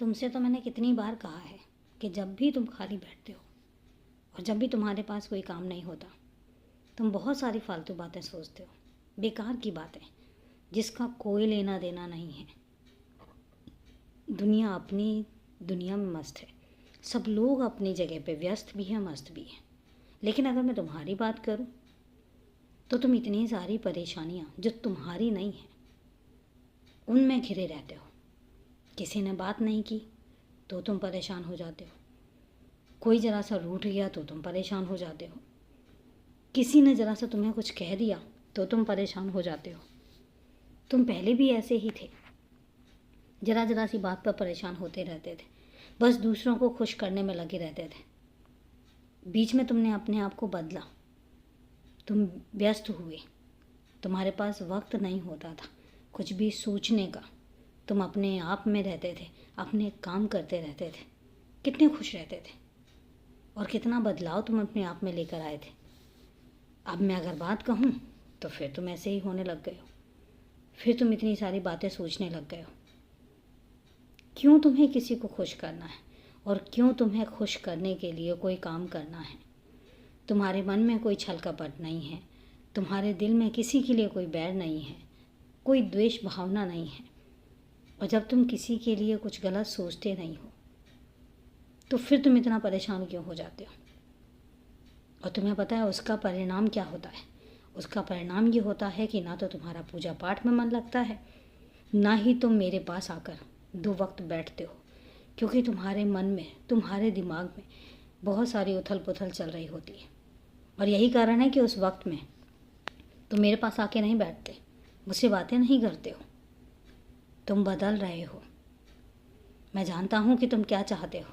तुमसे तो मैंने कितनी बार कहा है कि जब भी तुम खाली बैठते हो और जब भी तुम्हारे पास कोई काम नहीं होता, तुम बहुत सारी फालतू बातें सोचते हो, बेकार की बातें जिसका कोई लेना देना नहीं है। दुनिया अपनी दुनिया में मस्त है, सब लोग अपनी जगह पे व्यस्त भी हैं, मस्त भी हैं। लेकिन अगर मैं तुम्हारी बात करूं तो तुम इतनी सारी परेशानियां जो तुम्हारी नहीं हैं उनमें घिरे रहते हो। किसी ने बात नहीं की तो तुम परेशान हो जाते हो, कोई ज़रा सा रूठ गया तो तुम परेशान हो जाते हो, किसी ने ज़रा सा तुम्हें कुछ कह दिया तो तुम परेशान हो जाते हो। तुम पहले भी ऐसे ही थे, ज़रा ज़रा सी बात पर परेशान होते रहते थे, बस दूसरों को खुश करने में लगे रहते थे। बीच में तुमने अपने आप को बदला, तुम व्यस्त हुए, तुम्हारे पास वक्त नहीं होता था कुछ भी सोचने का। तुम अपने आप में रहते थे, अपने काम करते रहते थे, कितने खुश रहते थे और कितना बदलाव तुम अपने आप में लेकर आए थे। अब मैं अगर बात कहूँ तो फिर तुम ऐसे ही होने लग गए हो, फिर तुम इतनी सारी बातें सोचने लग गए हो। क्यों तुम्हें किसी को खुश करना है और क्यों तुम्हें खुश करने के लिए कोई काम करना है? तुम्हारे मन में कोई छल कपट नहीं है, तुम्हारे दिल में किसी के लिए कोई बैर नहीं है, कोई द्वेष भावना नहीं है। और जब तुम किसी के लिए कुछ गलत सोचते नहीं हो तो फिर तुम इतना परेशान क्यों हो जाते हो? और तुम्हें पता है उसका परिणाम क्या होता है? उसका परिणाम ये होता है कि ना तो तुम्हारा पूजा पाठ में मन लगता है, ना ही तुम मेरे पास आकर दो वक्त बैठते हो, क्योंकि तुम्हारे मन में, तुम्हारे दिमाग में बहुत सारी उथल पुथल चल रही होती है। और यही कारण है कि उस वक्त में तुम मेरे पास आके नहीं बैठते, मुझसे बातें नहीं करते हो। तुम बदल रहे हो। मैं जानता हूँ कि तुम क्या चाहते हो,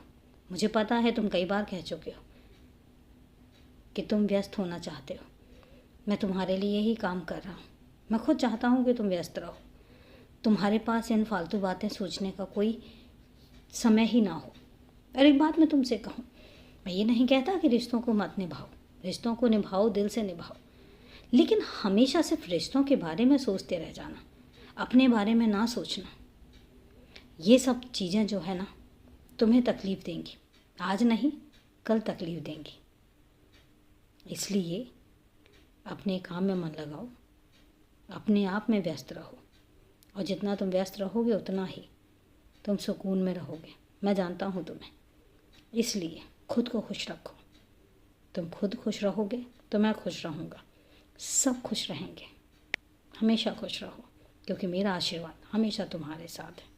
मुझे पता है, तुम कई बार कह चुके हो कि तुम व्यस्त होना चाहते हो। मैं तुम्हारे लिए ही काम कर रहा हूँ। मैं खुद चाहता हूँ कि तुम व्यस्त रहो, तुम्हारे पास इन फालतू बातें सोचने का कोई समय ही ना हो। और एक बात मैं तुमसे कहूँ, मैं ये नहीं कहता कि रिश्तों को मत निभाओ, रिश्तों को निभाओ, दिल से निभाओ, लेकिन हमेशा सिर्फ रिश्तों के बारे में सोचते रह जाना, अपने बारे में ना सोचना, ये सब चीज़ें जो है ना तुम्हें तकलीफ़ देंगी। आज नहीं, कल तकलीफ़ देंगी। इसलिए अपने काम में मन लगाओ, अपने आप में व्यस्त रहो, और जितना तुम व्यस्त रहोगे उतना ही तुम सुकून में रहोगे। मैं जानता हूँ तुम्हें, इसलिए खुद को खुश रखो। तुम खुद खुश रहोगे तो मैं खुश रहूँगा, सब खुश रहेंगे। हमेशा खुश रहो, क्योंकि मेरा आशीर्वाद हमेशा तुम्हारे साथ है।